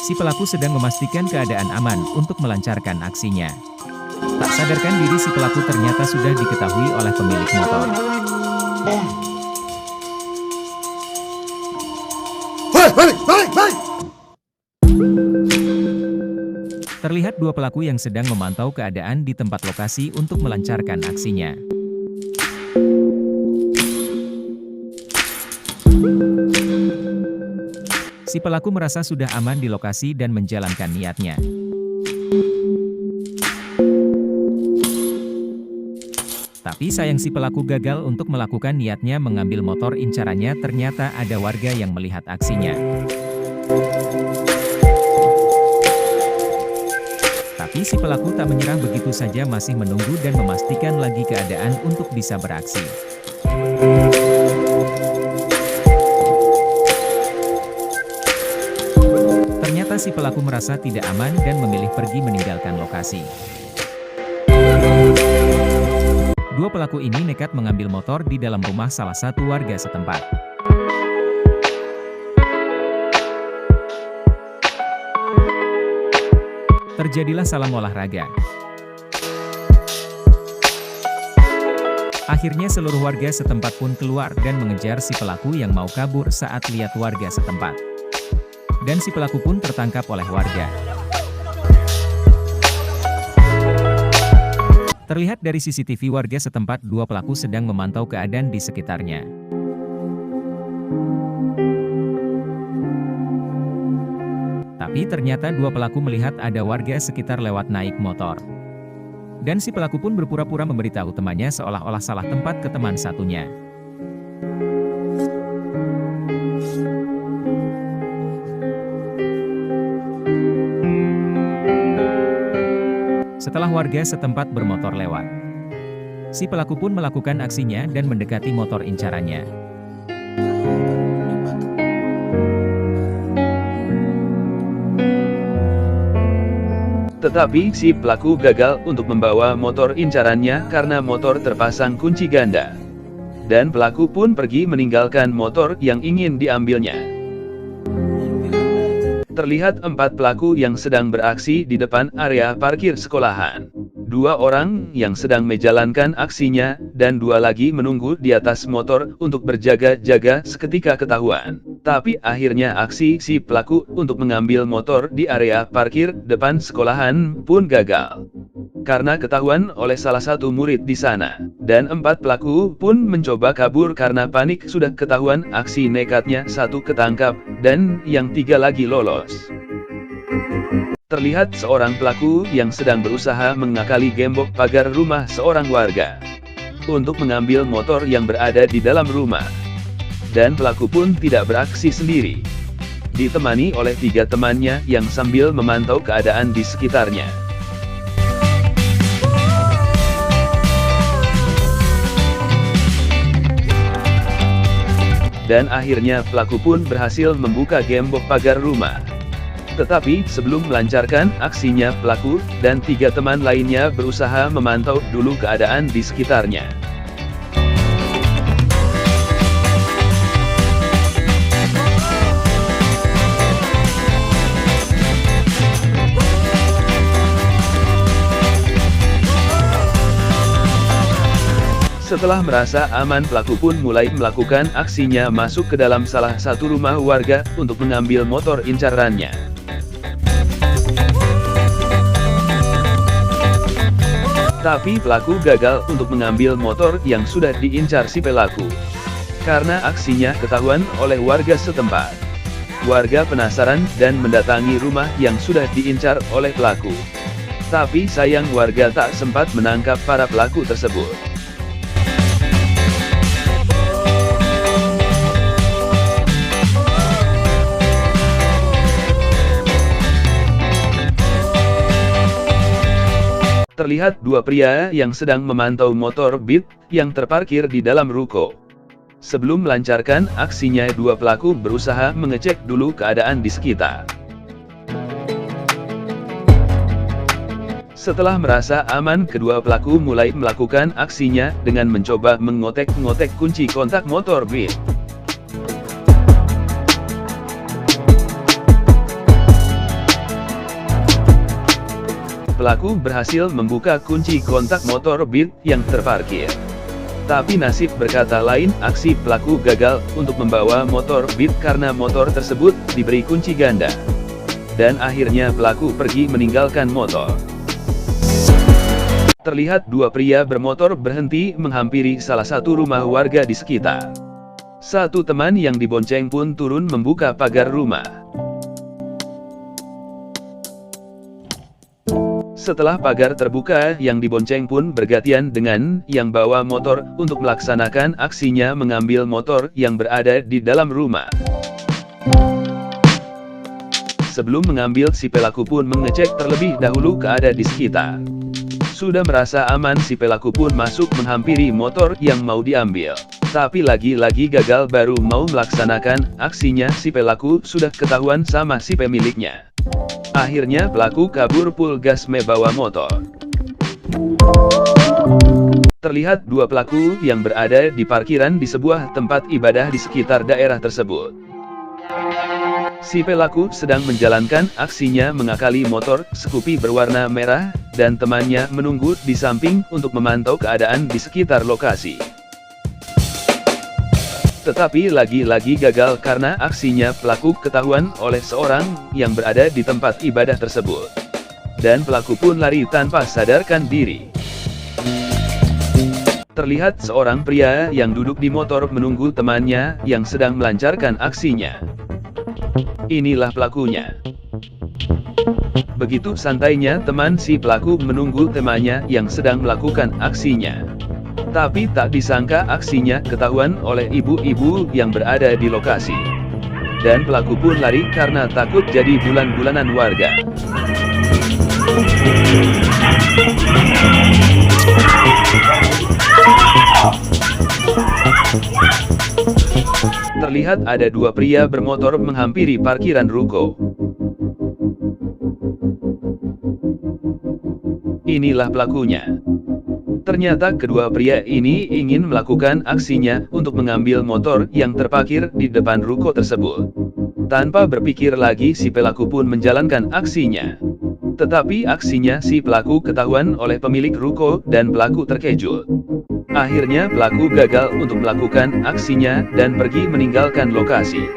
Si pelaku sedang memastikan keadaan aman untuk melancarkan aksinya. Tak sadarkan diri si pelaku ternyata sudah diketahui oleh pemilik motor. Terlihat dua pelaku yang sedang memantau keadaan di tempat lokasi untuk melancarkan aksinya. Si pelaku merasa sudah aman di lokasi dan menjalankan niatnya. Tapi sayang si pelaku gagal untuk melakukan niatnya mengambil motor incarannya. Ternyata ada warga yang melihat aksinya. Tapi si pelaku tak menyerah begitu saja, masih menunggu dan memastikan lagi keadaan untuk bisa beraksi. Ternyata si pelaku merasa tidak aman dan memilih pergi meninggalkan lokasi. Dua pelaku ini nekat mengambil motor di dalam rumah salah satu warga setempat. Terjadilah salam olahraga. Akhirnya seluruh warga setempat pun keluar dan mengejar si pelaku yang mau kabur saat lihat warga setempat. Dan si pelaku pun tertangkap oleh warga. Terlihat dari CCTV warga setempat, dua pelaku sedang memantau keadaan di sekitarnya. Tapi ternyata dua pelaku melihat ada warga sekitar lewat naik motor. Dan si pelaku pun berpura-pura memberitahu temannya seolah-olah salah tempat ke teman satunya. Setelah warga setempat bermotor lewat, si pelaku pun melakukan aksinya dan mendekati motor incarannya. Tetapi si pelaku gagal untuk membawa motor incarannya karena motor terpasang kunci ganda. Dan pelaku pun pergi meninggalkan motor yang ingin diambilnya. Terlihat 4 pelaku yang sedang beraksi di depan area parkir sekolahan. 2 orang yang sedang menjalankan aksinya, dan 2 lagi menunggu di atas motor untuk berjaga-jaga seketika ketahuan. Tapi akhirnya aksi si pelaku untuk mengambil motor di area parkir depan sekolahan pun gagal. Karena ketahuan oleh salah satu murid di sana. Dan 4 pelaku pun mencoba kabur karena panik sudah ketahuan aksi nekatnya. 1 ketangkap, dan yang 3 lagi lolos. Terlihat seorang pelaku yang sedang berusaha mengakali gembok pagar rumah seorang warga untuk mengambil motor yang berada di dalam rumah. Dan pelaku pun tidak beraksi sendiri, ditemani oleh 3 temannya yang sambil memantau keadaan di sekitarnya. Dan akhirnya pelaku pun berhasil membuka gembok pagar rumah. Tetapi sebelum melancarkan aksinya, pelaku dan 3 teman lainnya berusaha memantau dulu keadaan di sekitarnya. Setelah merasa aman, pelaku pun mulai melakukan aksinya masuk ke dalam salah satu rumah warga untuk mengambil motor incarannya. Tapi pelaku gagal untuk mengambil motor yang sudah diincar si pelaku. Karena aksinya ketahuan oleh warga setempat. Warga penasaran dan mendatangi rumah yang sudah diincar oleh pelaku. Tapi sayang warga tak sempat menangkap para pelaku tersebut. Terlihat 2 pria yang sedang memantau motor Beat yang terparkir di dalam ruko. Sebelum melancarkan aksinya, 2 pelaku berusaha mengecek dulu keadaan di sekitar. Setelah merasa aman, kedua pelaku mulai melakukan aksinya dengan mencoba mengotek-ngotek kunci kontak motor Beat. pelaku berhasil membuka kunci kontak motor Beat yang terparkir. Tapi nasib berkata lain, aksi pelaku gagal untuk membawa motor Beat karena motor tersebut diberi kunci ganda. Dan akhirnya pelaku pergi meninggalkan motor. Terlihat dua pria bermotor berhenti menghampiri salah satu rumah warga di sekitar. Satu teman yang dibonceng pun turun membuka pagar rumah. Setelah pagar terbuka, yang dibonceng pun bergantian dengan yang bawa motor untuk melaksanakan aksinya mengambil motor yang berada di dalam rumah. Sebelum mengambil, si pelaku pun mengecek terlebih dahulu keadaan di sekitar. Sudah merasa aman, si pelaku pun masuk menghampiri motor yang mau diambil. Tapi lagi-lagi gagal, baru mau melaksanakan aksinya si pelaku sudah ketahuan sama si pemiliknya. Akhirnya pelaku kabur full gas membawa motor. Terlihat dua pelaku yang berada di parkiran di sebuah tempat ibadah di sekitar daerah tersebut. Si pelaku sedang menjalankan aksinya mengakali motor Scoopy berwarna merah, dan temannya menunggu di samping untuk memantau keadaan di sekitar lokasi. Tetapi lagi-lagi gagal karena aksinya pelaku ketahuan oleh seorang yang berada di tempat ibadah tersebut. Dan pelaku pun lari tanpa sadarkan diri. Terlihat seorang pria yang duduk di motor menunggu temannya yang sedang melancarkan aksinya. Inilah pelakunya. Begitu santainya teman si pelaku menunggu temannya yang sedang melakukan aksinya. Tapi tak disangka aksinya ketahuan oleh ibu-ibu yang berada di lokasi. Dan pelaku pun lari karena takut jadi bulan-bulanan warga. Terlihat ada dua pria bermotor menghampiri parkiran ruko. Inilah pelakunya. Ternyata kedua pria ini ingin melakukan aksinya untuk mengambil motor yang terparkir di depan ruko tersebut. Tanpa berpikir lagi, si pelaku pun menjalankan aksinya. Tetapi aksinya si pelaku ketahuan oleh pemilik ruko dan pelaku terkejut. Akhirnya pelaku gagal untuk melakukan aksinya dan pergi meninggalkan lokasi.